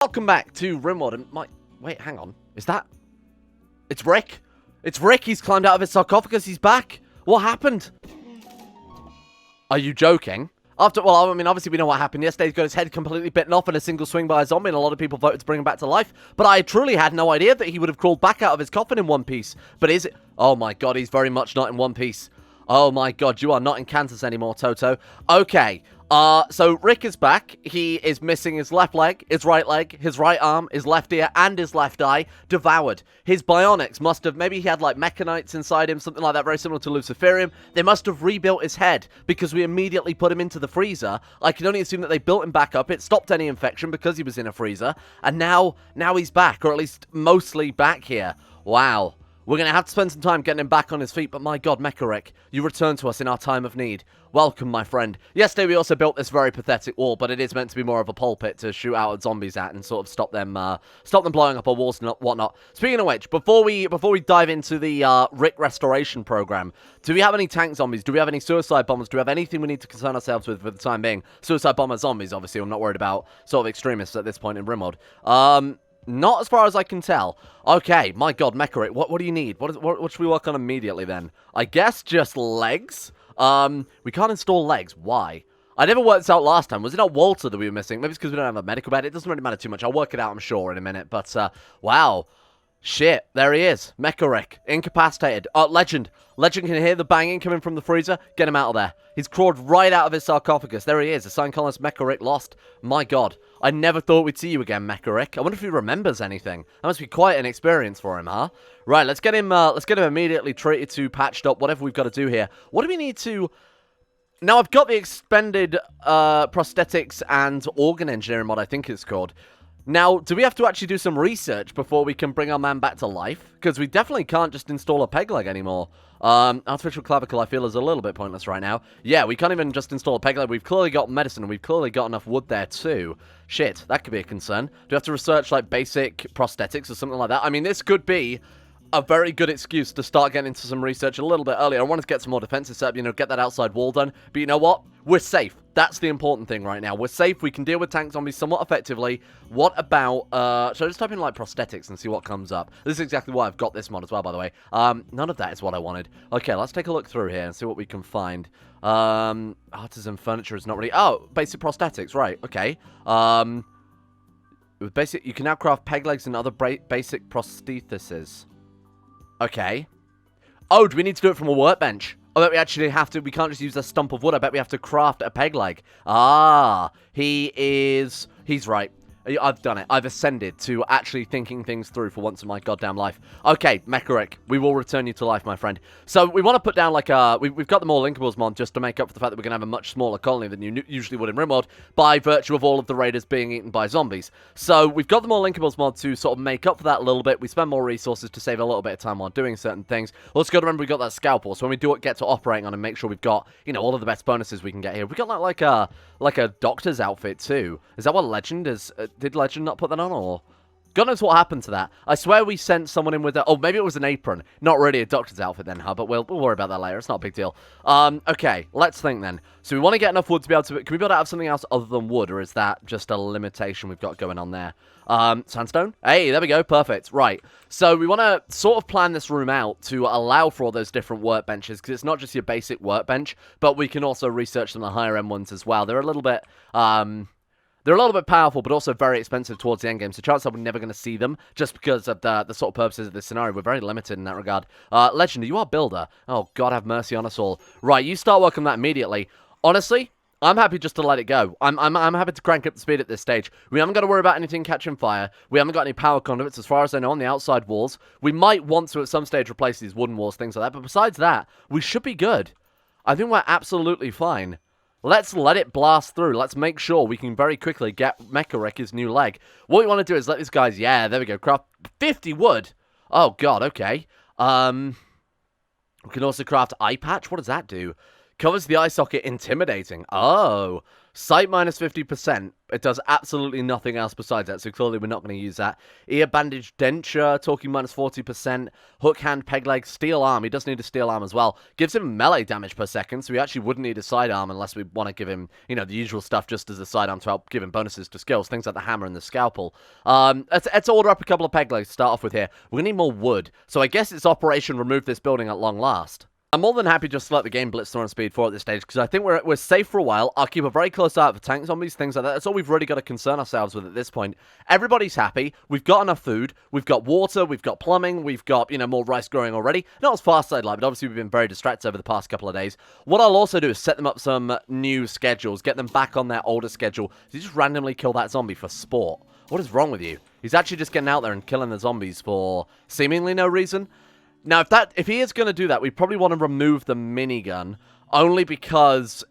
Welcome back to Rimworld, and wait, hang on. Is that... It's Rick. It's Rick. He's climbed out of his sarcophagus. He's back. What happened? Are you joking? Well, I mean, obviously we know what happened yesterday. He got his head completely bitten off in a single swing by a zombie, and a lot of people voted to bring him back to life. But I truly had no idea that he would have crawled back out of his coffin in one piece. But is it... Oh my god, he's very much not in one piece. Oh my god, you are not in Kansas anymore, Toto. Okay. So Rick is back. He is missing his left leg, his right arm, his left ear, and his left eye. Devoured. His bionics must have, maybe he had like mechanites inside him, something like that, very similar to Luciferium. They must have rebuilt his head because we immediately put him into the freezer. I can only assume that they built him back up. It stopped any infection because he was in a freezer. And now he's back, or at least mostly back here. Wow. We're going to have to spend some time getting him back on his feet, but my god, Mecha Rick, you returned to us in our time of need. Welcome, my friend. Yesterday, we also built this very pathetic wall, but it is meant to be more of a pulpit to shoot out at zombies at and sort of stop them blowing up our walls and whatnot. Speaking of which, before we dive into the Rick restoration program, do we have any tank zombies? Do we have any suicide bombers? Do we have anything we need to concern ourselves with for the time being? Suicide bomber zombies, obviously. I'm not worried about sort of extremists at this point in Rimworld. Not as far as I can tell. Okay, my god, Mecha Rick, what do you need? What should we work on immediately then? I guess just legs? We can't install legs. Why? I never worked this out last time. Was it not Walter that we were missing? Maybe it's because we don't have a medical bed. It doesn't really matter too much. I'll work it out, I'm sure, in a minute. But, wow. Shit, there he is. Mecha Rick, incapacitated. Legend. Legend can hear the banging coming from the freezer. Get him out of there. He's crawled right out of his sarcophagus. There he is. Assigned colonist Mecha Rick lost. My god. I never thought we'd see you again, Mecha Rick. I wonder if he remembers anything. That must be quite an experience for him, huh? Right, let's get him immediately treated to, patched up, whatever we've got to do here. What do we need to... Now, I've got the expended prosthetics and organ engineering mod, I think it's called. Now, do we have to actually do some research before we can bring our man back to life? Because we definitely can't just install a peg leg anymore. Artificial clavicle, I feel, is a little bit pointless right now. Yeah, we can't even just install a peg leg. We've clearly got medicine, and we've clearly got enough wood there, too. Shit, that could be a concern. Do we have to research, like, basic prosthetics or something like that? I mean, this could be a very good excuse to start getting into some research a little bit earlier. I wanted to get some more defenses set up, you know, get that outside wall done. But you know what? We're safe. That's the important thing right now. We're safe. We can deal with tank zombies somewhat effectively. What about, should I just type in, like, prosthetics and see what comes up? This is exactly why I've got this mod as well, by the way. None of that is what I wanted. Okay, let's take a look through here and see what we can find. Artisan furniture is not really... Oh, basic prosthetics, right, okay. With basic, you can now craft peg legs and other basic prostheses. Okay. Oh, do we need to do it from a workbench? I bet we actually have to. We can't just use a stump of wood. I bet we have to craft a peg leg. Ah, he's right. I've done it. I've ascended to actually thinking things through for once in my goddamn life. Okay, Mecha Rick, we will return you to life, my friend. So we want to put down like a... We've got the more linkables mod just to make up for the fact that we're going to have a much smaller colony than you usually would in Rimworld by virtue of all of the raiders being eaten by zombies. So we've got the more linkables mod to sort of make up for that a little bit. We spend more resources to save a little bit of time while doing certain things. Also got to remember we got that scalpel, so when we do get to operating on and make sure we've got, you know, all of the best bonuses we can get here. We got like a doctor's outfit too. Is that what Legend is? Did Legend not put that on, or... God knows what happened to that. I swear we sent someone in with a... Oh, maybe it was an apron. Not really a doctor's outfit then, huh? But we'll worry about that later. It's not a big deal. Okay, let's think then. So we want to get enough wood to be able to... Can we build out of something else other than wood, or is that just a limitation we've got going on there? Sandstone? Hey, there we go. Perfect. Right. So we want to sort of plan this room out to allow for all those different workbenches, because it's not just your basic workbench, but we can also research some of the higher end ones as well. They're a little bit... They're a little bit powerful, but also very expensive towards the end game, so chances are we're never going to see them, just because of the sort of purposes of this scenario. We're very limited in that regard. Legend, you are builder. Oh, God have mercy on us all. Right, you start working that immediately. Honestly, I'm happy just to let it go. I'm happy to crank up the speed at this stage. We haven't got to worry about anything catching fire. We haven't got any power conduits, as far as I know, on the outside walls. We might want to, at some stage, replace these wooden walls, things like that, but besides that, we should be good. I think we're absolutely fine. Let's let it blast through. Let's make sure we can very quickly get Mecha Rick his new leg. What we want to do is let these guys... Yeah, there we go. Craft 50 wood. Oh, God, okay. We can also craft eye patch. What does that do? Covers the eye socket intimidating. Oh. Sight minus 50%. It does absolutely nothing else besides that, so clearly we're not going to use that. Ear bandage denture, talking minus 40%. Hook hand, peg leg, steel arm. He does need a steel arm as well. Gives him melee damage per second, so we actually wouldn't need a sidearm unless we want to give him, you know, the usual stuff just as a sidearm to help give him bonuses to skills, things like the hammer and the scalpel. Let's order up a couple of peg legs to start off with here. We're going to need more wood, so I guess it's Operation Remove This Building at long last. I'm more than happy just to let the game blitz through on speed 4 at this stage, because I think we're safe for a while. I'll keep a very close eye out for tank zombies, things like that. That's all we've really got to concern ourselves with at this point. Everybody's happy. We've got enough food. We've got water. We've got plumbing. We've got, you know, more rice growing already. Not as fast as I'd like, but obviously we've been very distracted over the past couple of days. What I'll also do is set them up some new schedules, get them back on their older schedule. You just randomly kill that zombie for sport. What is wrong with you? He's actually just getting out there and killing the zombies for seemingly no reason. Now, if he is going to do that, we probably want to remove the minigun, only because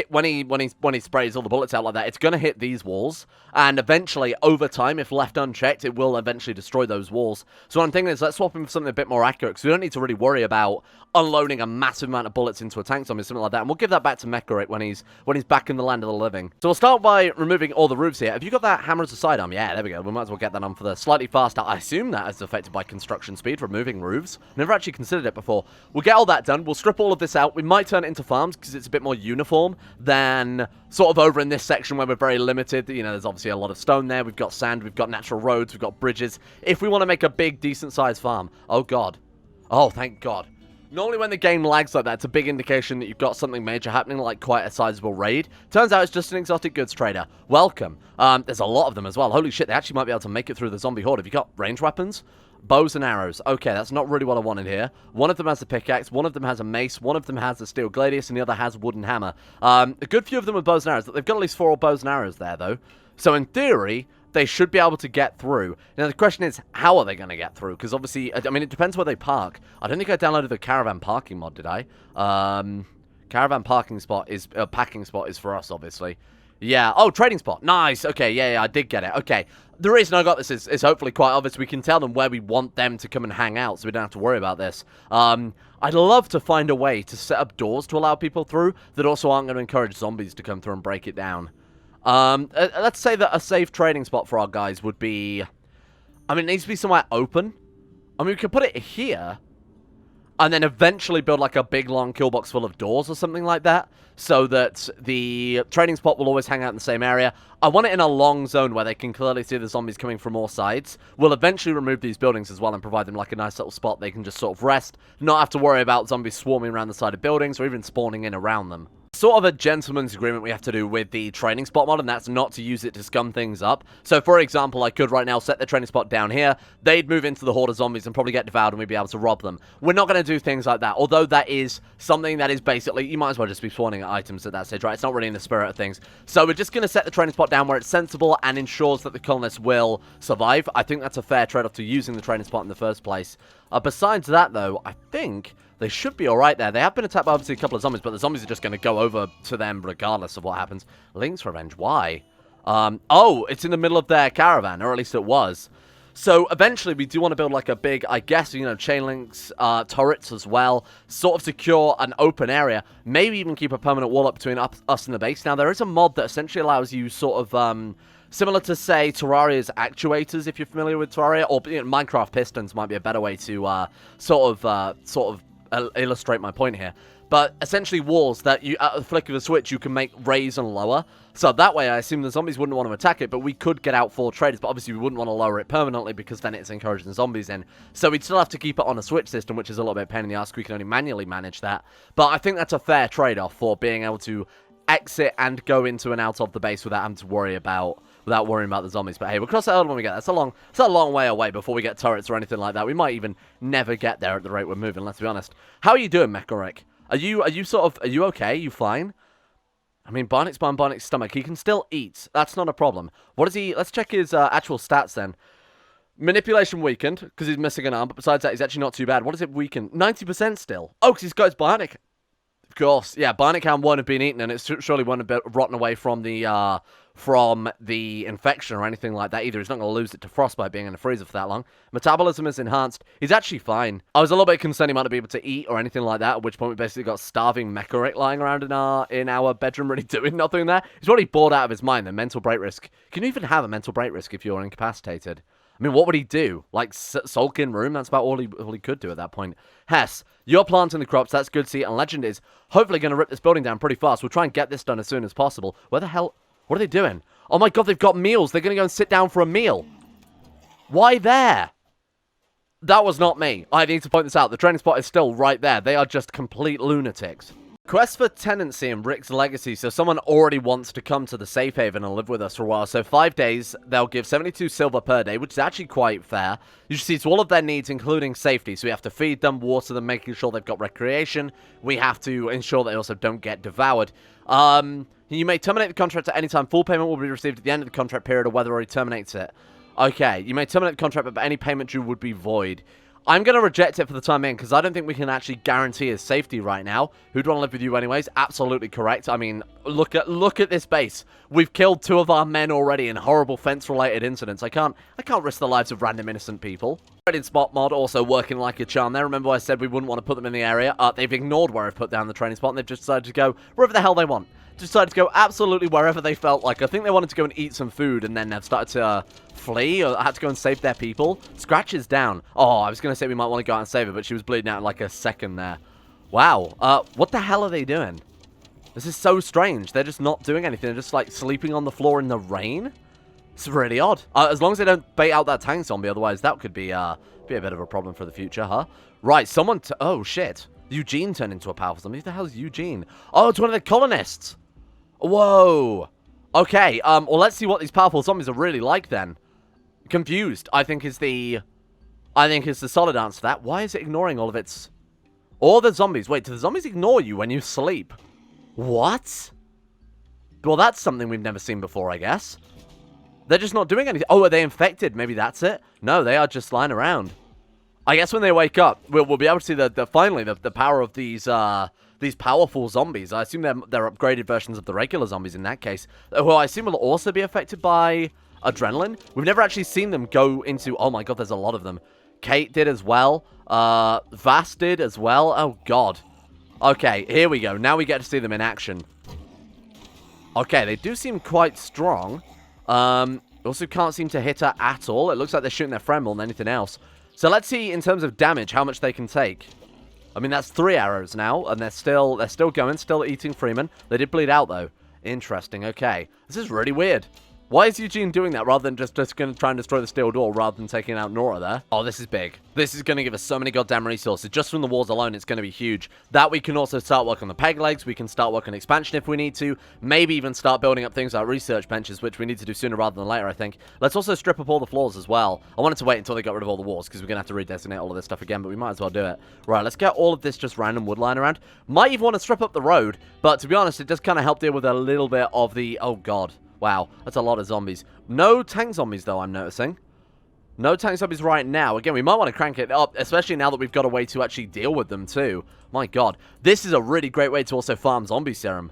when he sprays all the bullets out like that, it's going to hit these walls, and eventually, over time, if left unchecked, it will eventually destroy those walls. So what I'm thinking is, let's swap him for something a bit more accurate, because we don't need to really worry about unloading a massive amount of bullets into a tank zombie, something like that, and we'll give that back to Mecharik when he's back in the land of the living. So we'll start by removing all the roofs here. Have you got that hammer as a sidearm? Yeah, there we go. We might as well get that on for the slightly faster. I assume that is affected by construction speed, removing roofs. Never actually considered it before. We'll get all that done. We'll strip all of this out. We might turn it into farms, because it's a bit more uniform than sort of over in this section where we're very limited. You know, there's obviously a lot of stone there. We've got sand. We've got natural roads. We've got bridges. If we want to make a big, decent-sized farm. Oh, God. Oh, thank God. Normally when the game lags like that, it's a big indication that you've got something major happening, like quite a sizable raid. Turns out it's just an exotic goods trader. Welcome. There's a lot of them as well. Holy shit, they actually might be able to make it through the zombie horde. Have you got range weapons? Bows and arrows. Okay, that's not really what I wanted here. One of them has a pickaxe, one of them has a mace, one of them has a steel gladius, and the other has a wooden hammer. A good few of them with bows and arrows. They've got at least 4 bows and arrows there, though. So in theory, they should be able to get through. Now, the question is, how are they going to get through? Because obviously, I mean, it depends where they park. I don't think I downloaded the caravan parking mod, did I? Caravan parking spot is, packing spot is for us, obviously. Yeah. Oh, trading spot. Nice. Okay, yeah, I did get it. Okay. The reason I got this is hopefully quite obvious. We can tell them where we want them to come and hang out, so we don't have to worry about this. I'd love to find a way to set up doors to allow people through that also aren't going to encourage zombies to come through and break it down. Let's say that a safe trading spot for our guys would be... I mean, it needs to be somewhere open. I mean, we could put it here, and then eventually build like a big, long kill box full of doors or something like that, so that the trading spot will always hang out in the same area. I want it in a long zone where they can clearly see the zombies coming from all sides. We'll eventually remove these buildings as well and provide them like a nice little spot they can just sort of rest, not have to worry about zombies swarming around the side of buildings or even spawning in around them. Sort of a gentleman's agreement we have to do with the training spot mod, and that's not to use it to scum things up. So, for example, I could right now set the training spot down here. They'd move into the horde of zombies and probably get devoured, and we'd be able to rob them. We're not going to do things like that, although that is something that is basically, you might as well just be spawning at items at that stage, right? It's not really in the spirit of things. So we're just going to set the training spot down where it's sensible and ensures that the colonists will survive. I think that's a fair trade-off to using the training spot in the first place. Besides that, though, I think they should be alright there. They have been attacked by obviously a couple of zombies, but the zombies are just going to go over to them regardless of what happens. Link's Revenge, why? Oh, it's in the middle of their caravan, or at least it was. So eventually we do want to build like a big, I guess, you know, chain links, turrets as well, sort of secure an open area, maybe even keep a permanent wall up between us and the base. Now, there is a mod that essentially allows you sort of, similar to, say, Terraria's actuators, if you're familiar with Terraria, or you know, Minecraft pistons might be a better way to sort of illustrate my point here. But essentially walls that you, at the flick of a switch, you can make raise and lower. So that way, I assume the zombies wouldn't want to attack it, but we could get out 4 traders, but obviously we wouldn't want to lower it permanently because then it's encouraging zombies in. So we'd still have to keep it on a switch system, which is a little bit pain in the ass. We can only manually manage that. But I think that's a fair trade-off for being able to exit and go into and out of the base without having to worry about worrying about the zombies. But hey, we'll cross that hurdle when we get there. It's a long way away before we get turrets or anything like that. We might even never get there at the rate we're moving, let's be honest. How are you doing, Mecharik? Are you okay? Are you fine? I mean, Barnick's spine, Barnick's stomach. He can still eat. That's not a problem. What is he? Let's check his actual stats then. Manipulation weakened, because he's missing an arm, but besides that, he's actually not too bad. What is it weakened? 90% still. Oh, because he's got his bionic Of course, yeah, Barnacan won't have been eaten, and it surely won't have rotten away from the infection or anything like that either. He's not going to lose it to frostbite being in a freezer for that long. Metabolism is enhanced. He's actually fine. I was a little bit concerned he might not be able to eat or anything like that, at which point we basically got starving Mecharic lying around in our bedroom really doing nothing there. He's already bored out of his mind. The mental break risk. Can you even have a mental break risk if you're incapacitated? I mean, what would he do? Like, sulk in room? That's about all he could do at that point. Hess, you're planting the crops. That's good to see. And Legend is hopefully going to rip this building down pretty fast. We'll try and get this done as soon as possible. Where the hell... What are they doing? Oh my god, they've got meals. They're going to go and sit down for a meal. Why there? That was not me. I need to point this out. The training spot is still right there. They are just complete lunatics. Quest for tenancy in Rick's legacy. So someone already wants to come to the safe haven and live with us for a while. So 5 days, they'll give 72 silver per day, which is actually quite fair. You should see it's all of their needs, including safety. So we have to feed them, water them, making sure they've got recreation. We have to ensure they also don't get devoured. You may terminate the contract at any time. Full payment will be received at the end of the contract period or whether he terminates it. Okay, you may terminate the contract, but any payment due would be void. I'm going to reject it for the time being, because I don't think we can actually guarantee his safety right now. Who'd want to live with you anyways? Absolutely correct. I mean, look at this base. We've killed 2 of our men already in horrible fence-related incidents. I can't risk the lives of random innocent people. Training spot mod also working like a charm there. Remember I said we wouldn't want to put them in the area? They've ignored where I've put down the training spot, and they've just decided to go wherever the hell they want. Decided to go absolutely wherever they felt like. I think they wanted to go and eat some food, and then they've started to flee, or had to go and save their people. Scratch is down. Oh, I was going to say we might want to go out and save her, but she was bleeding out in like a second there. Wow. What the hell are they doing? This is so strange. They're just not doing anything. They're just like sleeping on the floor in the rain. It's really odd. As long as they don't bait out that tank zombie, otherwise that could be a bit of a problem for the future, huh? Right, someone... Oh, shit. Eugene turned into a powerful zombie. Who the hell is Eugene? Oh, it's one of the colonists. Whoa. Okay, well, let's see what these powerful zombies are really like, then. Confused, I think is the solid answer to that. Why is it ignoring all of its... All the zombies. Wait, do the zombies ignore you when you sleep? What? Well, that's something we've never seen before, I guess. They're just not doing anything. Oh, are they infected? Maybe that's it? No, they are just lying around. I guess when they wake up, we'll be able to see finally the power of these powerful zombies. I assume they're upgraded versions of the regular zombies in that case. Who I assume will also be affected by adrenaline. We've never actually seen them go into... Oh my god, there's a lot of them. Kate did as well. Vass did as well. Oh god. Okay, here we go. Now we get to see them in action. Okay, they do seem quite strong. Also can't seem to hit her at all. It looks like they're shooting their friend more than anything else. So let's see, in terms of damage, how much they can take. I mean, that's 3 arrows now, and they're still going, still eating Freeman. They did bleed out, though. Interesting, okay. This is really weird. Why is Eugene doing that rather than just going to try and destroy the steel door rather than taking out Nora there? Oh, this is big. This is going to give us so many goddamn resources. Just from the walls alone, it's going to be huge. That we can also start working on the peg legs. We can start working on expansion if we need to. Maybe even start building up things like research benches, which we need to do sooner rather than later, I think. Let's also strip up all the floors as well. I wanted to wait until they got rid of all the walls because we're going to have to redesignate all of this stuff again, but we might as well do it. Right, let's get all of this just random wood lying around. Might even want to strip up the road, but to be honest, it does kind of help deal with a little bit of the... Oh, God. Wow, that's a lot of zombies. No tank zombies, though, I'm noticing. No tank zombies right now. Again, we might want to crank it up, especially now that we've got a way to actually deal with them, too. My god. This is a really great way to also farm zombie serum.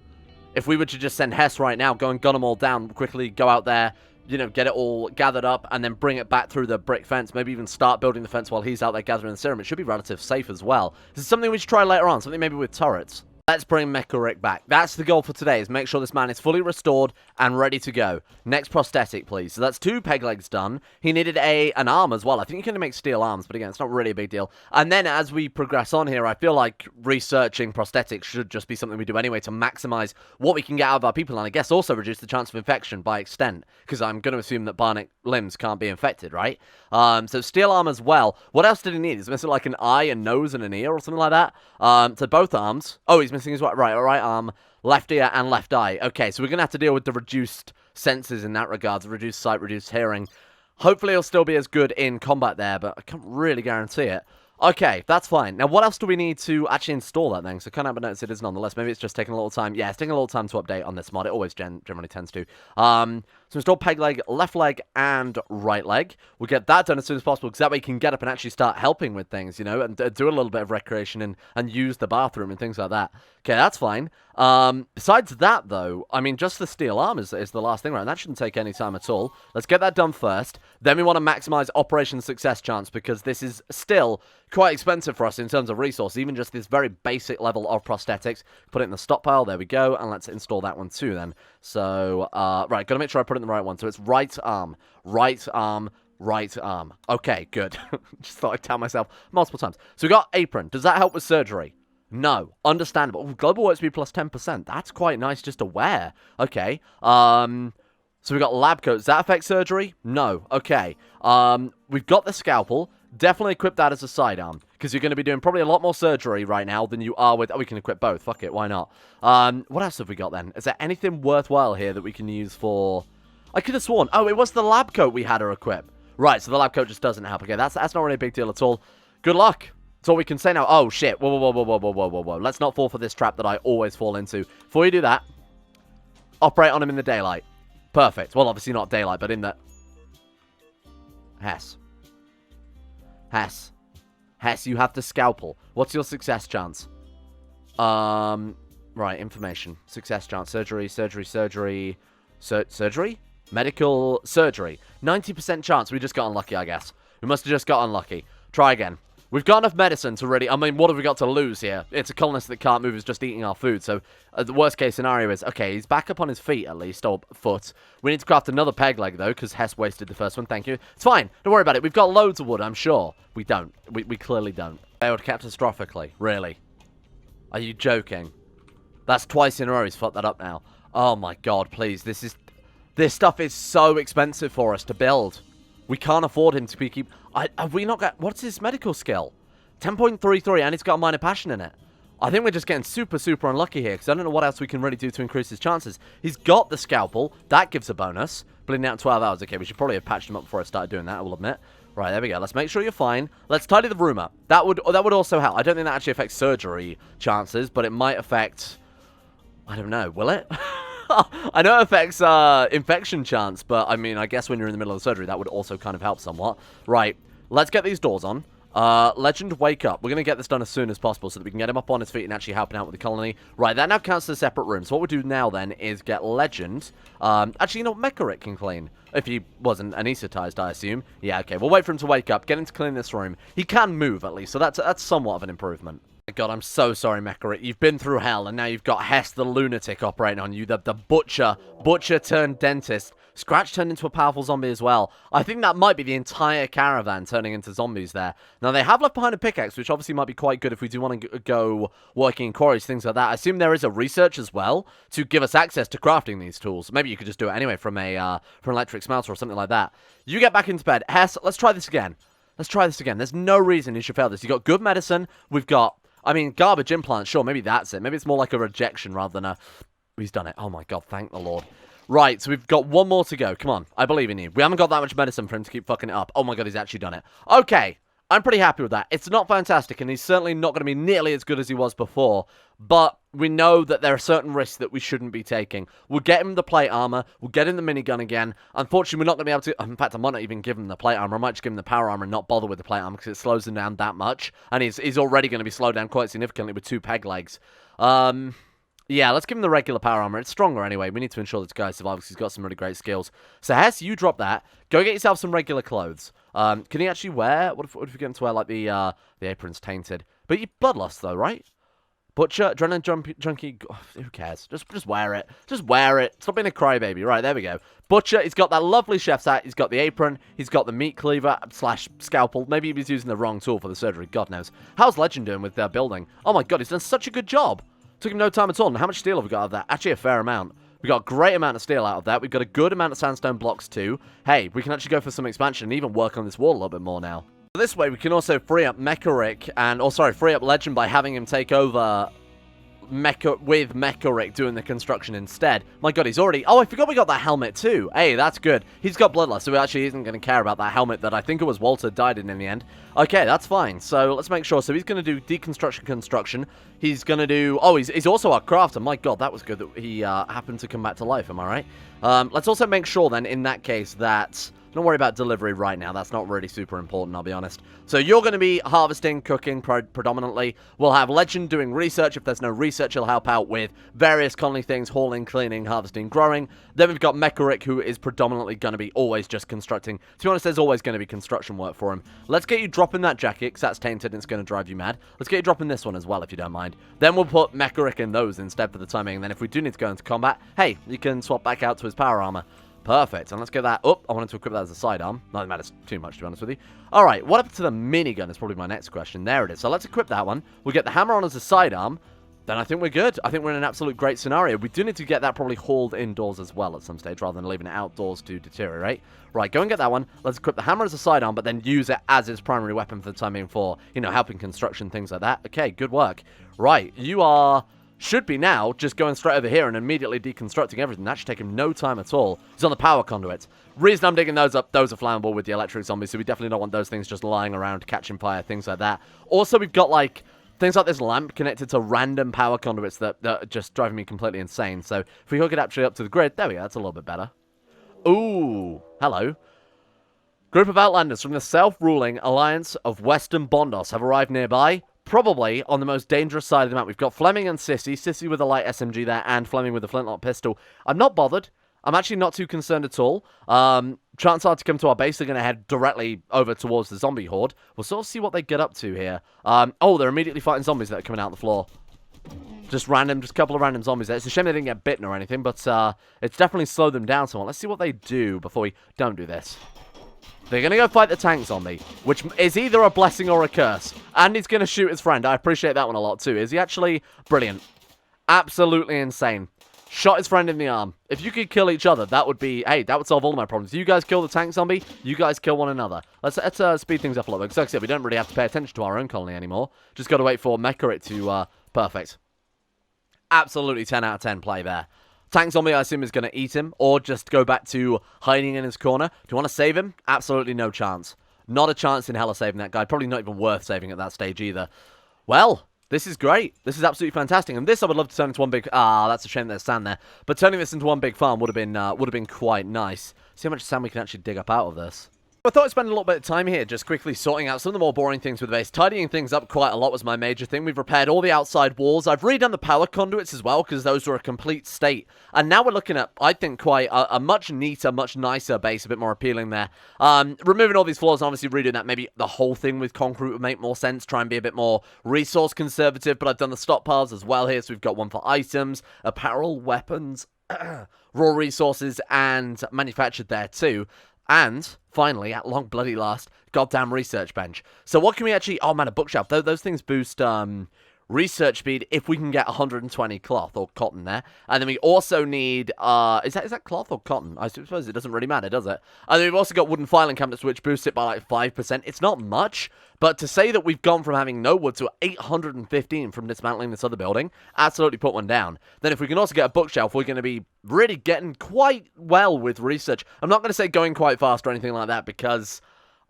If we were to just send Hess right now, go and gun them all down, quickly go out there, you know, get it all gathered up, and then bring it back through the brick fence, maybe even start building the fence while he's out there gathering the serum. It should be relatively safe as well. This is something we should try later on, something maybe with turrets. Let's bring Mecha Rick back. That's the goal for today, is make sure this man is fully restored and ready to go. Next prosthetic, please. So that's 2 peg legs done. He needed an arm as well. I think you can make steel arms, but again, it's not really a big deal. And then as we progress on here, I feel like researching prosthetics should just be something we do anyway to maximize what we can get out of our people, and I guess also reduce the chance of infection by extent, because I'm going to assume that bionic limbs can't be infected, right? So steel arm as well. What else did he need? He's missing like an eye, a nose, and an ear or something like that. So both arms. Oh, he's missing his right arm, left ear, and left eye. Okay, so we're going to have to deal with the reduced senses in that regard, reduced sight, reduced hearing. Hopefully he'll still be as good in combat there, but I can't really guarantee it. Okay, that's fine. Now, what else do we need to actually install that thing? So, can't have a notice it isn't on the list. Maybe it's just taking a little time. Yeah, it's taking a little time to update on this mod. It always generally tends to. So install peg leg, left leg, and right leg. We'll get that done as soon as possible, because that way you can get up and actually start helping with things, you know, and do a little bit of recreation and use the bathroom and things like that. Okay, that's fine. Besides that, though, I mean, just the steel arm is the last thing, right? And that shouldn't take any time at all. Let's get that done first. Then we want to maximize operation success chance, because this is still quite expensive for us in terms of resources, even just this very basic level of prosthetics. Put it in the stockpile. There we go. And let's install that one too then. So, right, got to make sure I put it in the right one. So it's right arm, right arm, right arm. Okay, good. Just thought I'd tell myself multiple times. So we got apron. Does that help with surgery? No. Understandable. Ooh, global work speed plus 10%. That's quite nice just to wear. Okay. So we got lab coat. Does that affect surgery? No. Okay. We've got the scalpel. Definitely equip that as a sidearm, because you're going to be doing probably a lot more surgery right now than you are with... Oh, we can equip both. Fuck it. Why not? What else have we got then? Is there anything worthwhile here that we can use for... I could have sworn... Oh, it was the lab coat we had to equip. Right, so the lab coat just doesn't help. Okay, that's not really a big deal at all. Good luck. That's all we can say now. Oh, shit. Whoa, whoa, whoa, whoa, whoa, whoa, whoa, whoa. Let's not fall for this trap that I always fall into. Before you do that, operate on him in the daylight. Perfect. Well, obviously not daylight, but in the... Hess. Hess. Hess, you have the scalpel. What's your success chance? Right, information. Success chance. Surgery, surgery, surgery. Surgery? Medical surgery. 90% chance. We just got unlucky, I guess. We must have just got unlucky. Try again. We've got enough medicine to really... I mean, what have we got to lose here? It's a colonist that can't move, is just eating our food. So, the worst case scenario is... Okay, he's back up on his feet, at least. Or foot. We need to craft another peg leg, though, because Hess wasted the first one. Thank you. It's fine. Don't worry about it. We've got loads of wood, I'm sure. We don't. We clearly don't. Failed catastrophically. Really? Are you joking? That's twice in a row he's fucked that up now. Oh, my God, please. This stuff is so expensive for us to build. We can't afford him to be have we not got... What's his medical skill? 10.33, and he's got a minor passion in it. I think we're just getting super, super unlucky here, because I don't know what else we can really do to increase his chances. He's got the scalpel. That gives a bonus. Bleeding out in 12 hours. Okay, we should probably have patched him up before I started doing that, I will admit. Right, there we go. Let's make sure you're fine. Let's tidy the room up. That would also help. I don't think that actually affects surgery chances, but it might affect... I don't know. Will it? I know it affects infection chance, but I mean, I guess when you're in the middle of the surgery, that would also kind of help somewhat. Right, let's get these doors on. Legend, wake up. We're going to get this done as soon as possible so that we can get him up on his feet and actually helping out with the colony. Right, that now counts as a separate room. So what we'll do now then is get Legend. Actually, you know what? Mecharic can clean. If he wasn't anesthetized, I assume. Yeah, okay. We'll wait for him to wake up, get him to clean this room. He can move, at least, so that's somewhat of an improvement. God, I'm so sorry, Mecharic. You've been through hell, and now you've got Hess the lunatic operating on you. The butcher turned dentist. Scratch turned into a powerful zombie as well. I think that might be the entire caravan turning into zombies there. Now, they have left behind a pickaxe, which obviously might be quite good if we do want to go working in quarries, things like that. I assume there is a research as well to give us access to crafting these tools. Maybe you could just do it anyway from an electric smelter or something like that. You get back into bed. Hess, let's try this again. Let's try this again. There's no reason you should fail this. You've got good medicine. We've got... I mean, garbage implants, sure, maybe that's it. Maybe it's more like a rejection rather than a... He's done it. Oh my God, thank the Lord. Right, so we've got one more to go. Come on, I believe in you. We haven't got that much medicine for him to keep fucking it up. Oh my God, he's actually done it. Okay, I'm pretty happy with that. It's not fantastic, and he's certainly not going to be nearly as good as he was before, but we know that there are certain risks that we shouldn't be taking. We'll get him the plate armor. We'll get him the minigun again. Unfortunately, we're not going to be able to... In fact, I might not even give him the plate armor. I might just give him the power armor and not bother with the plate armor because it slows him down that much. And he's already going to be slowed down quite significantly with 2 peg legs. Yeah, let's give him the regular power armor. It's stronger anyway. We need to ensure this guy survives because he's got some really great skills. So, Hess, you drop that. Go get yourself some regular clothes. Can he actually wear... What if we get him to wear, like, the apron's tainted? But you bloodlust, though, right? Butcher, adrenaline junkie, oh, who cares? Just wear it. Just wear it. Stop being a crybaby. Right, there we go. Butcher, he's got that lovely chef's hat. He's got the apron. He's got the meat cleaver / scalpel. Maybe he was using the wrong tool for the surgery. God knows. How's Legend doing with their building? Oh my God, he's done such a good job. Took him no time at all. And how much steel have we got out of that? Actually, a fair amount. We got a great amount of steel out of that. We've got a good amount of sandstone blocks too. Hey, we can actually go for some expansion and even work on this wall a little bit more now. This way, we can also free up Mecharic and, free up Legend by having him take over Mecharic doing the construction instead. My god, he's already... Oh, I forgot we got that helmet too. Hey, that's good. He's got bloodlust, so he actually isn't going to care about that helmet that I think it was Walter died in the end. Okay, that's fine. So let's make sure. So he's going to do deconstruction, construction. He's going to do... Oh, he's also our crafter. My god, that was good that he happened to come back to life. Am I right? Let's also make sure then, in that case, that... Don't worry about delivery right now. That's not really super important, I'll be honest. So you're going to be harvesting, cooking predominantly. We'll have Legend doing research. If there's no research, he'll help out with various colony things, hauling, cleaning, harvesting, growing. Then we've got Mecharic, who is predominantly going to be always just constructing. To be honest, there's always going to be construction work for him. Let's get you dropping that jacket, because that's tainted and it's going to drive you mad. Let's get you dropping this one as well, if you don't mind. Then we'll put Mecharic in those instead for the timing. And then if we do need to go into combat, hey, you can swap back out to his power armor. Perfect, and let's get that up. I wanted to equip that as a sidearm. Not that matters too much, to be honest with you. Alright, what happened to the minigun is probably my next question. There it is. So let's equip that one. We'll get the hammer on as a sidearm. Then I think we're good. I think we're in an absolute great scenario. We do need to get that probably hauled indoors as well at some stage, rather than leaving it outdoors to deteriorate. Right, go and get that one. Let's equip the hammer as a sidearm, but then use it as its primary weapon for the time being for, you know, helping construction, things like that. Okay, good work. Right, you are... Should be now just going straight over here and immediately deconstructing everything. That should take him no time at all. He's on the power conduits. Reason I'm digging those up, those are flammable with the electric zombies, so we definitely don't want those things just lying around catching fire, things like that. Also, we've got, like, things like this lamp connected to random power conduits that are just driving me completely insane. So if we hook it actually up to the grid, there we go, that's a little bit better. Ooh, hello. Group of Outlanders from the self-ruling Alliance of Western Bondos have arrived nearby. Probably on the most dangerous side of the map. We've got Fleming and Sissy. Sissy with a light SMG there, and Fleming with a flintlock pistol. I'm not bothered. I'm actually not too concerned at all. Chances are to come to our base, they're going to head directly over towards the zombie horde. We'll sort of see what they get up to here. Oh, they're immediately fighting zombies that are coming out the floor. Just a couple of random zombies there. It's a shame they didn't get bitten or anything, but it's definitely slowed them down somewhat. Let's see what they do before we don't do this. They're going to go fight the tank zombie, which is either a blessing or a curse. And he's going to shoot his friend. I appreciate that one a lot too. Is he actually brilliant? Absolutely insane. Shot his friend in the arm. If you could kill each other, that would be... Hey, that would solve all of my problems. You guys kill the tank zombie, you guys kill one another. Let's speed things up a little bit. Because like I said, we don't really have to pay attention to our own colony anymore. Just got to wait for Mecharic to... Perfect. Absolutely 10 out of 10 play there. Tank zombie, I assume, is going to eat him, or just go back to hiding in his corner. Do you want to save him? Absolutely no chance. Not a chance in hell of saving that guy. Probably not even worth saving at that stage either. Well, this is great. This is absolutely fantastic. And this I would love to turn into one big... Ah, that's a shame there's sand there. But turning this into one big farm would have been quite nice. See how much sand we can actually dig up out of this. I thought I'd spend a little bit of time here just quickly sorting out some of the more boring things with the base. Tidying things up quite a lot was my major thing. We've repaired all the outside walls. I've redone the power conduits as well because those were a complete state. And now we're looking at, I think, quite a much neater, much nicer base, a bit more appealing there. Removing all these floors and obviously redoing that, maybe the whole thing with concrete would make more sense. Try and be a bit more resource conservative. But I've done the stockpiles as well here. So we've got one for items, apparel, weapons, raw resources, and manufactured there too. And, finally, at long bloody last, goddamn research bench. So what can we actually... Oh, man, a bookshelf. Those things boost research speed if we can get 120 cloth or cotton there. And then we also need... Is that cloth or cotton? I suppose it doesn't really matter, does it? And then we've also got wooden filing cabinets, which boost it by, like, 5%. It's not much, but to say that we've gone from having no wood to 815 from dismantling this other building, absolutely put one down. Then if we can also get a bookshelf, we're going to be really getting quite well with research. I'm not going to say going quite fast or anything like that, because...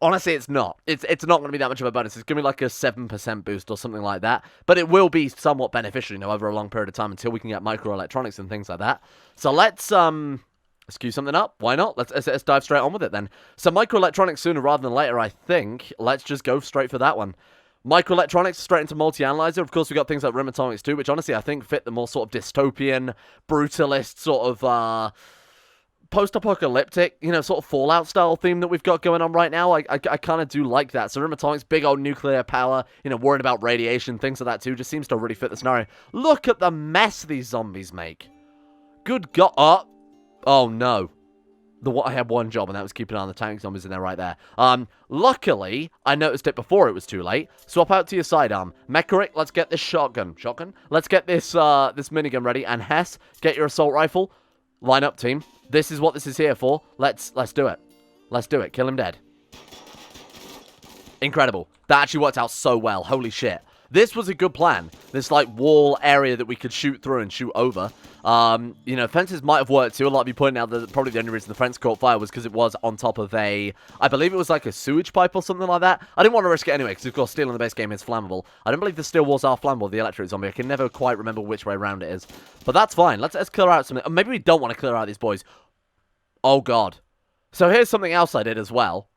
Honestly, it's not. It's not going to be that much of a bonus. It's going to be like a 7% boost or something like that. But it will be somewhat beneficial, you know, over a long period of time until we can get microelectronics and things like that. So let's skew something up. Why not? Let's dive straight on with it then. So microelectronics sooner rather than later, I think. Let's just go straight for that one. Microelectronics straight into multi-analyzer. Of course, we've got things like Rimworld too, which honestly I think fit the more sort of dystopian, brutalist sort of... post-apocalyptic, you know, sort of Fallout-style theme that we've got going on right now. I kind of do like that. So Rimworld, big old nuclear power, you know, worried about radiation, things like that too, just seems to really fit the scenario. Look at the mess these zombies make. Good God. Oh, no. I had one job, and that was keeping an eye on the tank zombies in there right there. Luckily, I noticed it before it was too late. Swap out to your sidearm. Mecharic, let's get this shotgun. Let's get this this minigun ready. And Hess, get your assault rifle. Line up, team. This is what this is here for. Let's do it. Let's do it. Kill him dead. Incredible. That actually worked out so well. Holy shit. This was a good plan. This, like, wall area that we could shoot through and shoot over. You know, fences might have worked too. A lot of you pointing out that probably the only reason the fence caught fire was because it was on top of a, I believe it was like a sewage pipe or something like that. I didn't want to risk it anyway, because of course steel in the base game is flammable. I don't believe the steel walls are flammable, the electric zombie. I can never quite remember which way around it is. But that's fine. Let's clear out something. Or maybe we don't want to clear out these boys. Oh, God. So here's something else I did as well.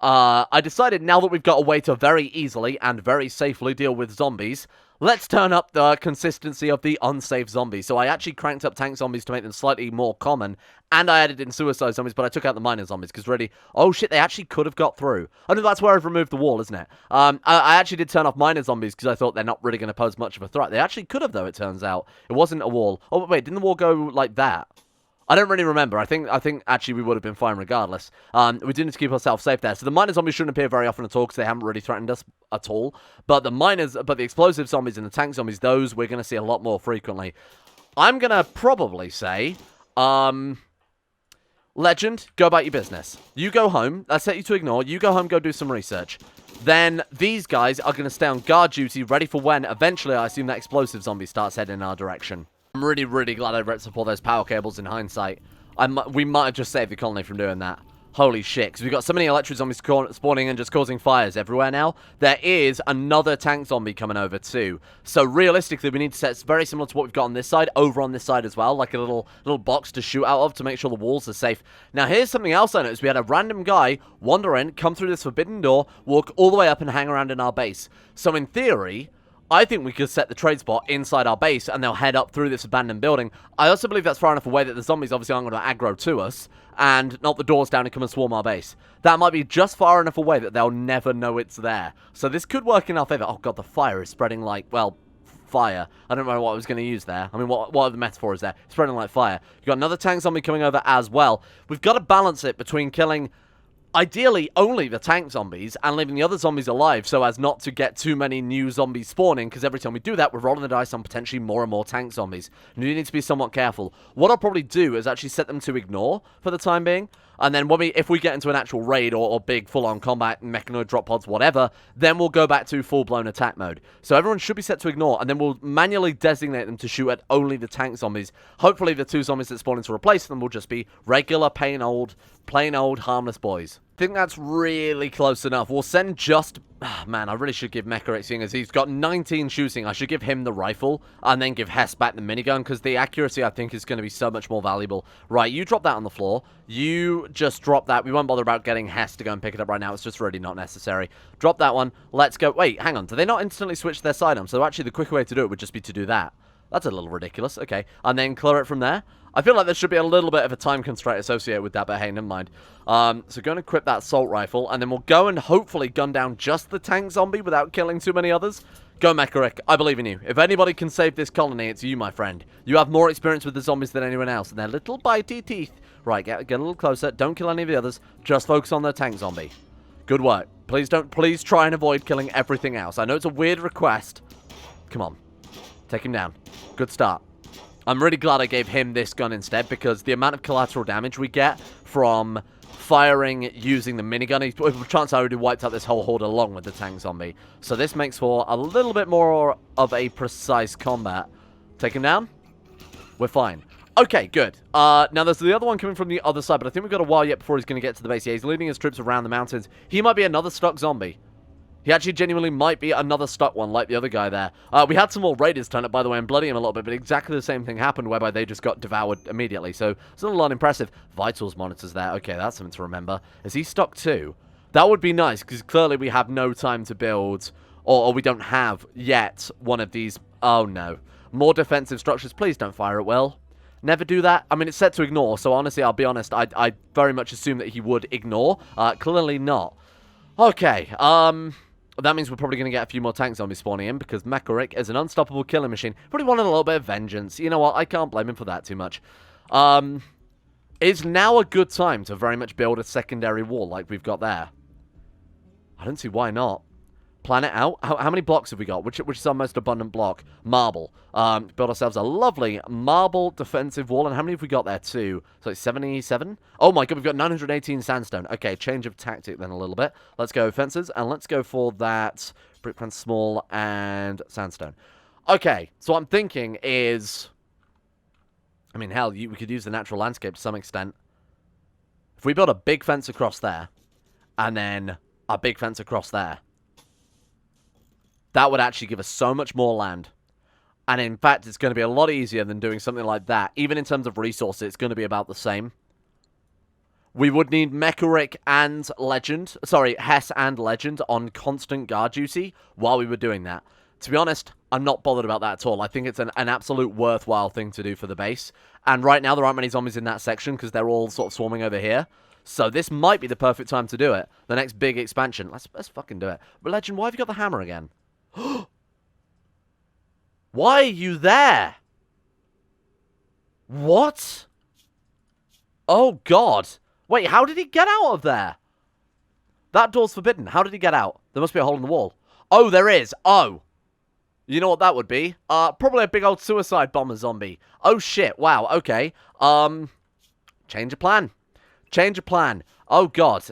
I decided now that we've got a way to very easily and very safely deal with zombies, let's turn up the consistency of the unsafe zombies. So I actually cranked up tank zombies to make them slightly more common, and I added in suicide zombies, but I took out the miner zombies, because really, oh shit, they actually could have got through. I know that's where I've removed the wall, isn't it? I actually did turn off miner zombies, because I thought they're not really going to pose much of a threat. They actually could have, though, it turns out. It wasn't a wall. Oh, wait, didn't the wall go like that? I don't really remember. I think actually we would have been fine regardless. We do need to keep ourselves safe there. So the miner zombies shouldn't appear very often at all because they haven't really threatened us at all. But the explosive zombies and the tank zombies, those we're going to see a lot more frequently. I'm going to probably say, Legend, go about your business. You go home. I set you to ignore. You go home, go do some research. Then these guys are going to stay on guard duty, ready for when eventually I assume that explosive zombie starts heading in our direction. I'm really, really glad I ripped up all those power cables in hindsight. We might have just saved the colony from doing that. Holy shit, because we've got so many electric zombies spawning and just causing fires everywhere now. There is another tank zombie coming over too. So realistically, we need to set very similar to what we've got on this side, over on this side as well, like a little box to shoot out of to make sure the walls are safe. Now here's something else I noticed. We had a random guy wander in, come through this forbidden door, walk all the way up and hang around in our base. So in theory, I think we could set the trade spot inside our base, and they'll head up through this abandoned building. I also believe that's far enough away that the zombies obviously aren't going to aggro to us, and knock the doors down and come and swarm our base. That might be just far enough away that they'll never know it's there. So this could work in our favor. Oh god, the fire is spreading like, well, fire. I don't know what I was going to use there. I mean, what the metaphor is there? It's spreading like fire. You've got another tank zombie coming over as well. We've got to balance it between killing ideally only the tank zombies and leaving the other zombies alive so as not to get too many new zombies spawning, because every time we do that, we're rolling the dice on potentially more and more tank zombies. And you need to be somewhat careful. What I'll probably do is actually set them to ignore for the time being, and then if we get into an actual raid or big full-on combat, mechanoid drop pods, whatever, then we'll go back to full-blown attack mode. So everyone should be set to ignore, and then we'll manually designate them to shoot at only the tank zombies. Hopefully the two zombies that spawn in to replace them will just be regular, plain old, harmless boys. I think that's really close enough. We'll send just... man, I really should give Mecha seeing as he's got 19 shooting. I should give him the rifle and then give Hess back the minigun, because the accuracy, I think, is going to be so much more valuable. Right, you drop that on the floor. You just drop that. We won't bother about getting Hess to go and pick it up right now. It's just really not necessary. Drop that one. Let's go. Wait, hang on. Do they not instantly switch their sidearm? So actually, the quicker way to do it would just be to do that. That's a little ridiculous. Okay, and then clear it from there. I feel like there should be a little bit of a time constraint associated with that, but hey, never mind. So go and equip that assault rifle, and then we'll go and hopefully gun down just the tank zombie without killing too many others. Go, Mecharic. I believe in you. If anybody can save this colony, it's you, my friend. You have more experience with the zombies than anyone else, and their little bitey teeth. Right, get a little closer. Don't kill any of the others. Just focus on the tank zombie. Good work. Please try and avoid killing everything else. I know it's a weird request. Come on. Take him down. Good start. I'm really glad I gave him this gun instead, because the amount of collateral damage we get from firing using the minigun, chance I already wiped out this whole horde along with the tank zombie. So this makes for a little bit more of a precise combat. Take him down. We're fine. Okay, good. Now there's the other one coming from the other side, but I think we've got a while yet before he's going to get to the base. Yeah, he's leading his troops around the mountains. He might be another stuck zombie. He actually genuinely might be another stuck one, like the other guy there. We had some more raiders turn up, by the way, and bloody him a little bit, but exactly the same thing happened, whereby they just got devoured immediately. So, it's a little unimpressive. Vitals monitors there. Okay, that's something to remember. Is he stuck too? That would be nice, because clearly we have no time to build, or we don't have yet one of these. Oh, no. More defensive structures. Please don't fire at will. Never do that. I mean, it's set to ignore, so honestly, I'll be honest, I very much assume that he would ignore. Clearly not. Okay, that means we're probably going to get a few more tank zombies spawning in, because Mecharic is an unstoppable killing machine. Probably wanted a little bit of vengeance. You know what? I can't blame him for that too much. Is now a good time to very much build a secondary wall like we've got there? I don't see why not. Plan it out. How many blocks have we got? Which is our most abundant block? Marble. Build ourselves a lovely marble defensive wall. And how many have we got there too? So it's 77? Oh my god, we've got 918 sandstone. Okay, change of tactic then a little bit. Let's go fences, and let's go for that brick fence small and sandstone. Okay, so what I'm thinking is... I mean, hell, we could use the natural landscape to some extent. If we build a big fence across there, and then a big fence across there, that would actually give us so much more land. And in fact, it's going to be a lot easier than doing something like that. Even in terms of resources, it's going to be about the same. We would need Mecharic and Legend. Sorry, Hess and Legend on constant guard duty while we were doing that. To be honest, I'm not bothered about that at all. I think it's an absolute worthwhile thing to do for the base. And right now, there aren't many zombies in that section because they're all sort of swarming over here. So this might be the perfect time to do it. The next big expansion. Let's fucking do it. But Legend, why have you got the hammer again? Why are you there? What? Oh, God. Wait, how did he get out of there? That door's forbidden. How did he get out? There must be a hole in the wall. Oh, there is. Oh. You know what that would be? Probably a big old suicide bomber zombie. Oh, shit. Wow. Okay. Change of plan. Change of plan. Oh, God.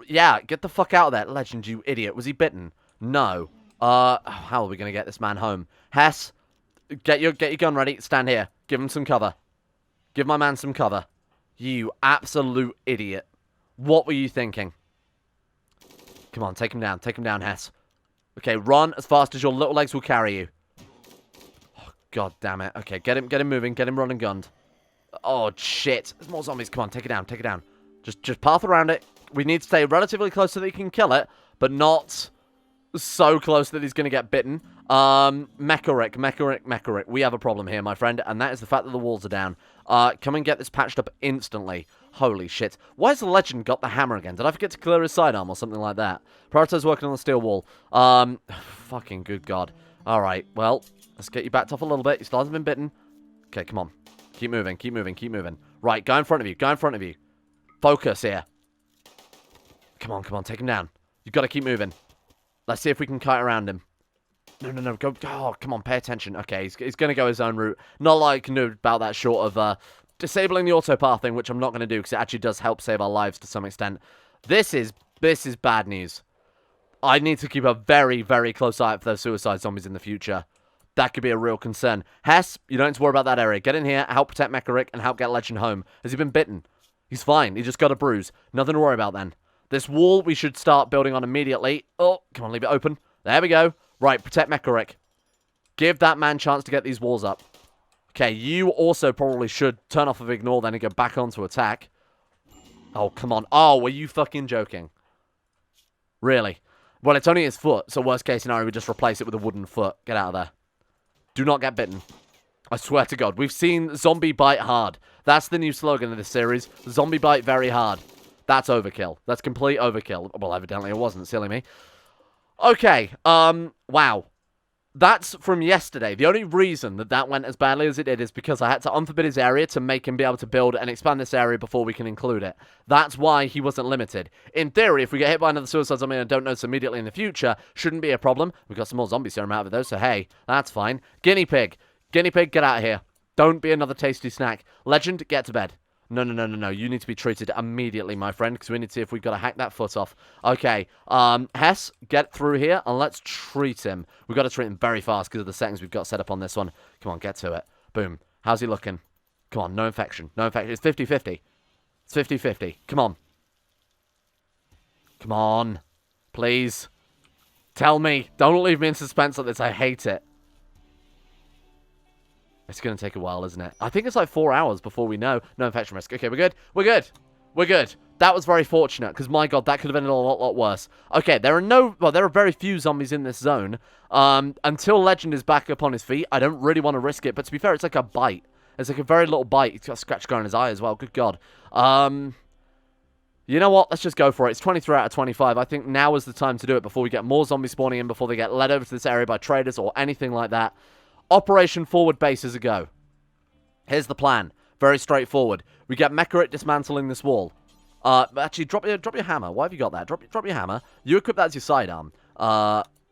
Yeah, get the fuck out of there. Legend, you idiot. Was he bitten? No. How are we going to get this man home? Hess, get your gun ready. Stand here. Give him some cover. Give my man some cover. You absolute idiot. What were you thinking? Come on, take him down. Take him down, Hess. Okay, run as fast as your little legs will carry you. Oh, God damn it. Okay, get him moving. Get him run and gunned. Oh, shit. There's more zombies. Come on, take it down. Take it down. Just path around it. We need to stay relatively close so that he can kill it, but not so close that he's going to get bitten. Mecharic. We have a problem here, my friend, and that is the fact that the walls are down. Come and get this patched up instantly. Holy shit. Why has the Legend got the hammer again? Did I forget to clear his sidearm or something like that? Prioritize working on the steel wall. Fucking good God. Alright, well, let's get you backed off a little bit. You still hasn't been bitten. Okay, come on. Keep moving, keep moving, keep moving. Right, go in front of you, go in front of you. Focus here. Come on, take him down. You've got to keep moving. Let's see if we can kite around him. No, go. Oh, come on, pay attention. Okay, he's going to go his own route. Not like I can do about that short of disabling the autopath thing, which I'm not going to do because it actually does help save our lives to some extent. This is bad news. I need to keep a very, very close eye out for those suicide zombies in the future. That could be a real concern. Hess, you don't need to worry about that area. Get in here, help protect Mecharic, and help get Legend home. Has he been bitten? He's fine. He just got a bruise. Nothing to worry about then. This wall we should start building on immediately. Oh, come on, leave it open. There we go. Right, protect Mecharic. Give that man chance to get these walls up. Okay, you also probably should turn off of ignore then and go back on to attack. Oh, come on. Oh, were you fucking joking? Really? Well, it's only his foot, so worst case scenario, we just replace it with a wooden foot. Get out of there. Do not get bitten. I swear to God. We've seen zombie bite hard. That's the new slogan of this series. Zombie bite very hard. That's overkill. That's complete overkill. Well, evidently it wasn't. Silly me. Okay. Wow. That's from yesterday. The only reason that went as badly as it did is because I had to unforbid his area to make him be able to build and expand this area before we can include it. That's why he wasn't limited. In theory, if we get hit by another suicide zombie and don't notice immediately in the future, shouldn't be a problem. We've got some more zombie serum out of those, so hey, that's fine. Guinea pig. Guinea pig, get out of here. Don't be another tasty snack. Legend, get to bed. No. You need to be treated immediately, my friend, because we need to see if we've got to hack that foot off. Okay. Hess, get through here, and let's treat him. We've got to treat him very fast because of the settings we've got set up on this one. Come on, get to it. Boom. How's he looking? Come on, no infection. No infection. It's 50-50. It's 50-50. Come on. Come on. Please. Tell me. Don't leave me in suspense like this. I hate it. It's going to take a while, isn't it? I think it's like 4 hours before we know. No infection risk. Okay, we're good. We're good. We're good. That was very fortunate, because my God, that could have been a lot worse. Okay, there are very few zombies in this zone. Until Legend is back up on his feet, I don't really want to risk it. But to be fair, it's like a bite. It's like a very little bite. He's got a scratch scar on his eye as well. Good God. You know what? Let's just go for it. It's 23 out of 25. I think now is the time to do it before we get more zombies spawning in, before they get led over to this area by traders or anything like that. Operation Forward Base is a go. Here's the plan. Very straightforward. We get Mecharic dismantling this wall. Actually, drop your hammer. Why have you got that? Drop your hammer. You equip that as your sidearm.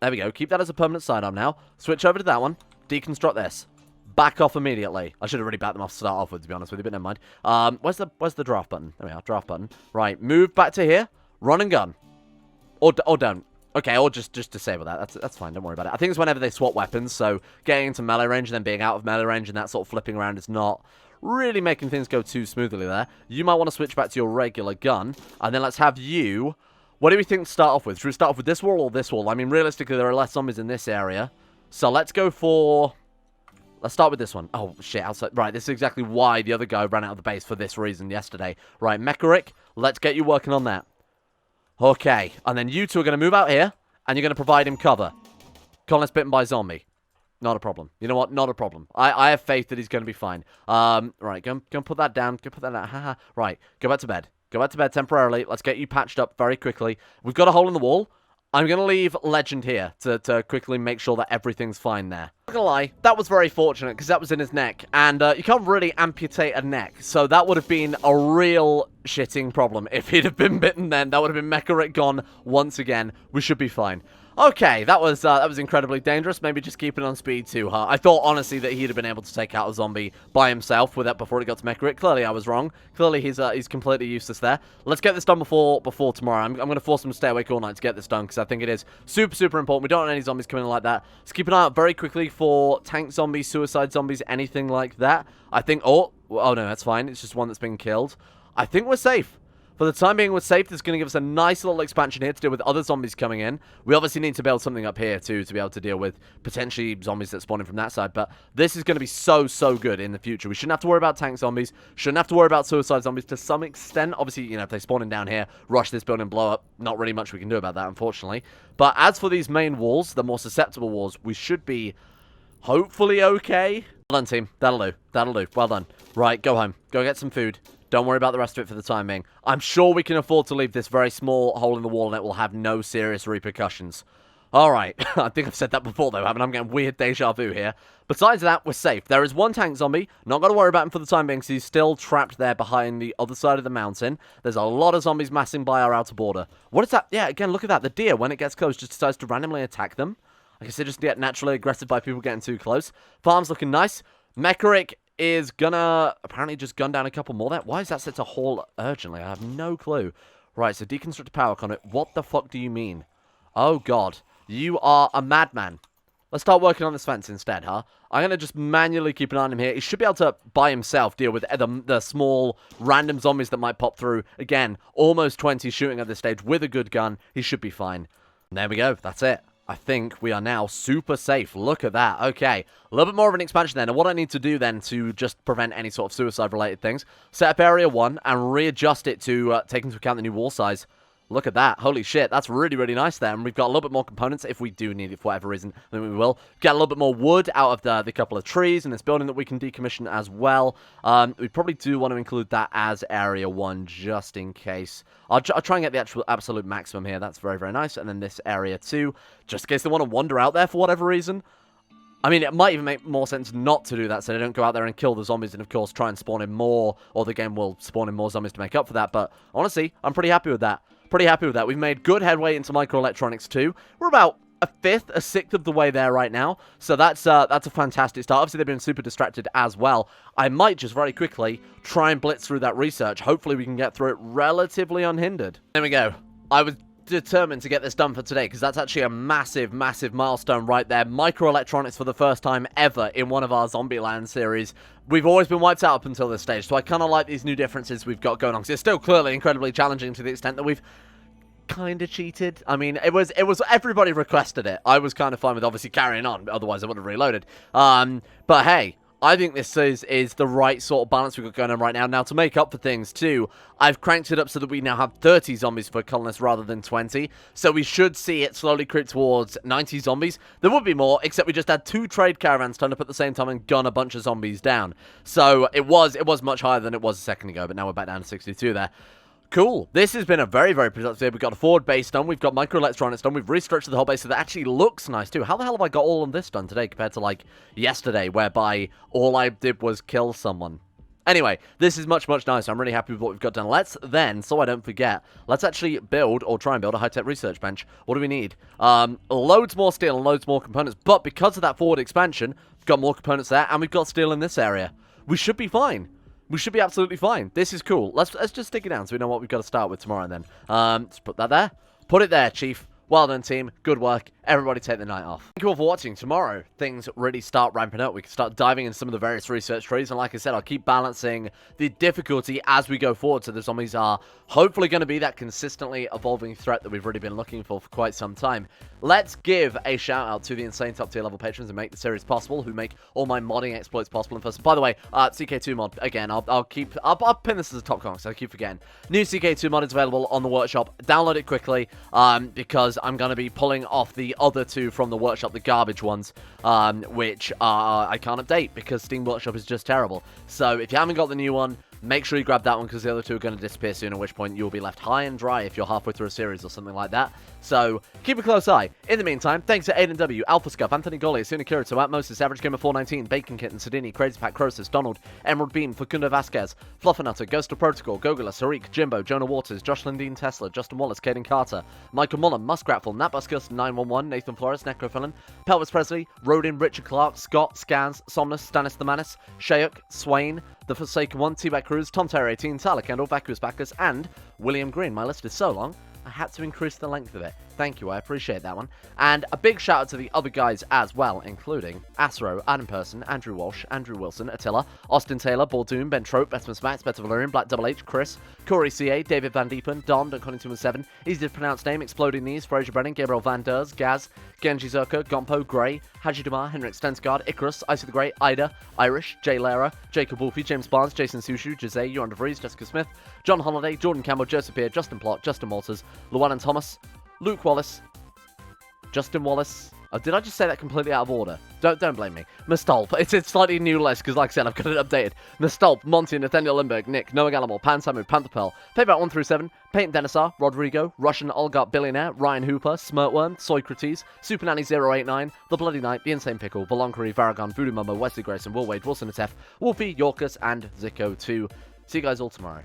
There we go. Keep that as a permanent sidearm now. Switch over to that one. Deconstruct this. Back off immediately. I should have really backed them off to start off with, to be honest with you, but never mind. Where's the draft button? There we are, draft button. Right, move back to here. Run and gun. Or don't. Okay, or just disable that. That's fine, don't worry about it. I think it's whenever they swap weapons, so getting into melee range and then being out of melee range and that sort of flipping around is not really making things go too smoothly there. You might want to switch back to your regular gun, and then let's have you... What do we think to start off with? Should we start off with this wall or this wall? I mean, realistically, there are less zombies in this area, so let's go for... Let's start with this one. Oh, shit, outside. Right, this is exactly why the other guy ran out of the base for this reason yesterday. Right, Mecharic, let's get you working on that. Okay, and then you two are going to move out here, and you're going to provide him cover. Colonist bitten by zombie. Not a problem. You know what? Not a problem. I have faith that he's going to be fine. Right, go and put that down. Go put that down. Haha. Right, go back to bed. Go back to bed temporarily. Let's get you patched up very quickly. We've got a hole in the wall. I'm going to leave Legend here to quickly make sure that everything's fine there. Not gonna lie, that was very fortunate because that was in his neck. And you can't really amputate a neck. So that would have been a real shitting problem. If he'd have been bitten then, that would have been Mecharic gone once again. We should be fine. Okay, that was incredibly dangerous. Maybe just keep it on speed 2, huh? I thought, honestly, that he'd have been able to take out a zombie by himself with that before he got to Mecharic. Clearly, I was wrong. Clearly, he's completely useless there. Let's get this done before tomorrow. I'm going to force him to stay awake all night to get this done because I think it is super, super important. We don't want any zombies coming in like that. Let's keep an eye out very quickly for tank zombies, suicide zombies, anything like that. I think... Oh, no, that's fine. It's just one that's been killed. I think we're safe. For the time being, we're safe. This is going to give us a nice little expansion here to deal with other zombies coming in. We obviously need to build something up here, too, to be able to deal with potentially zombies that spawn in from that side. But this is going to be so, so good in the future. We shouldn't have to worry about tank zombies. Shouldn't have to worry about suicide zombies to some extent. Obviously, you know, if they spawn in down here, rush this building, blow up, not really much we can do about that, unfortunately. But as for these main walls, the more susceptible walls, we should be hopefully okay. Well done, team. That'll do. That'll do. Well done. Right, go home. Go get some food. Don't worry about the rest of it for the time being. I'm sure we can afford to leave this very small hole in the wall and it will have no serious repercussions. Alright, I think I've said that before though, haven't I? I'm getting weird deja vu here. Besides that, we're safe. There is one tank zombie. Not going to worry about him for the time being because he's still trapped there behind the other side of the mountain. There's a lot of zombies massing by our outer border. What is that? Yeah, again, look at that. The deer, when it gets close, just decides to randomly attack them. I guess they just get naturally aggressive by people getting too close. Farm's looking nice. Mecharic is gonna apparently just gun down a couple more there. Why is that set to haul urgently? I have no clue. Right, so deconstruct a power conduit. What the fuck do you mean? Oh, God. You are a madman. Let's start working on this fence instead, huh? I'm gonna just manually keep an eye on him here. He should be able to, by himself, deal with the small, random zombies that might pop through. Again, almost 20 shooting at this stage with a good gun. He should be fine. And there we go. That's it. I think we are now super safe. Look at that. Okay. A little bit more of an expansion then. And what I need to do then to just prevent any sort of suicide-related things, set up Area 1 and readjust it to take into account the new wall size. Look at that. Holy shit. That's really, really nice there. And we've got a little bit more components if we do need it for whatever reason. Then we will. Get a little bit more wood out of the couple of trees in this building that we can decommission as well. We probably do want to include that as Area 1 just in case. I'll try and get the actual absolute maximum here. That's very, very nice. And then this Area 2, just in case they want to wander out there for whatever reason. I mean, it might even make more sense not to do that so they don't go out there and kill the zombies and, of course, try and spawn in more, or the game will spawn in more zombies to make up for that. But, honestly, I'm pretty happy with that. Pretty happy with that. We've made good headway into microelectronics too. We're about a sixth of the way there right now. So that's a fantastic start. Obviously, they've been super distracted as well. I might just very quickly try and blitz through that research. Hopefully, we can get through it relatively unhindered. There we go. I was determined to get this done for today because that's actually a massive, massive milestone right there. Microelectronics for the first time ever in one of our Zombieland series. We've always been wiped out up until this stage, so I kind of like these new differences we've got going on. Because it's still clearly incredibly challenging to the extent that we've kind of cheated. I mean, it was everybody requested it. I was kind of fine with obviously carrying on, otherwise I would have reloaded. But hey, I think this is the right sort of balance we've got going on right now. Now, to make up for things, too, I've cranked it up so that we now have 30 zombies per colonist rather than 20. So we should see it slowly creep towards 90 zombies. There would be more, except we just had 2 trade caravans turn up at the same time and gun a bunch of zombies down. So it was much higher than it was a second ago, but now we're back down to 62 there. Cool. This has been a very, very productive day. We've got a forward base done. We've got microelectronics done. We've restructured the whole base so that actually looks nice too. How the hell have I got all of this done today compared to like yesterday, whereby all I did was kill someone? Anyway, this is much, much nicer. I'm really happy with what we've got done. Let's then, so I don't forget, let's actually build, or try and build, a high-tech research bench. What do we need? Loads more steel and loads more components. But because of that forward expansion, we've got more components there, and we've got steel in this area. We should be fine. We should be absolutely fine. This is cool. Let's just stick it down so we know what we've got to start with tomorrow then. Let's put that there. Put it there, Chief. Well done, team. Good work. Everybody take the night off. Thank you all for watching. Tomorrow, things really start ramping up. We can start diving into some of the various research trees. And like I said, I'll keep balancing the difficulty as we go forward. So the zombies are hopefully going to be that consistently evolving threat that we've really been looking for quite some time. Let's give a shout out to the insane top tier level patrons who make the series possible, who make all my modding exploits possible. And first, by the way, CK2 mod, again, I'll pin this as a top comment, so I keep forgetting. New CK2 mod is available on the workshop. Download it quickly, because I'm going to be pulling off the other two from the workshop, the garbage ones, which I can't update because Steam Workshop is just terrible. So if you haven't got the new one, make sure you grab that one because the other two are going to disappear soon, at which point you'll be left high and dry if you're halfway through a series or something like that. So keep a close eye. In the meantime, thanks to Aiden W, Alpha Scuff, Anthony Golly, Asuna Kirito, Atmosis, Average Gamer 419, Bacon Kitten, Sidini, Crazy Pack, Croesus, Donald, Emerald Beam, Facundo Vasquez, Fluffernutter, Ghost of Protocol, Gogula, Sarik, Jimbo, Jonah Waters, Josh Lindeen Tesla, Justin Wallace, Caden Carter, Michael Mullen, Muskratful, Natbuskus, 911, Nathan Flores, Necrophilin, Pelvis Presley, Rodin, Richard Clark, Scott, Scans, Somnus, Stannis the Manus, Shayuk, Swain, The Forsaken One, T-Back Cruz, Tom Terry 18, Tyler Kendall, Vacuous Bacchus, and William Green. My list is so long, I had to increase the length of it. Thank you, I appreciate that one. And a big shout out to the other guys as well, including Asro, Adam Person, Andrew Walsh, Andrew Wilson, Attila, Austin Taylor, Bordoon, Ben Trope, Betmas Max, Better Valerian, Black Double H, Chris, Corey CA, David Van Diepen, Don, Dunconnington7, Easy to Pronounce Name, Exploding Knees, Fraser Brennan, Gabriel Van Ders, Gaz, Genji Zerka, Gompo, Gray, Haji Damar, Henrik Stensgaard, Icarus, Icy the Great, Ida, Irish, Jay Lara, Jacob Wolfie, James Barnes, Jason Sushu, Jose, Yoran DeVries, Jessica Smith, John Holiday, Jordan Campbell, Joseph Peer, Justin Plott, Justin Walters, Llewellyn Thomas, Luke Wallace, Justin Wallace. Oh, did I just say that completely out of order? Don't blame me. Mistolp. It's a slightly new list because, like I said, I've got it updated. Mistolp, Monty, Nathaniel Lindbergh, Nick, Noah Gallimore, Pan Samu, Panther Pearl, Payback 1 through 7, Paint Denisar, Rodrigo, Russian Olgart Billionaire, Ryan Hooper, Smirtworm, Soicrates, Super Nanny 089, The Bloody Knight, The Insane Pickle, Volonkery, Varagon, Voodoo Mumbo, Wesley Grayson, Will Wade, Wilson Atef, Wolfie, Yorkus, and Zico 2. See you guys all tomorrow.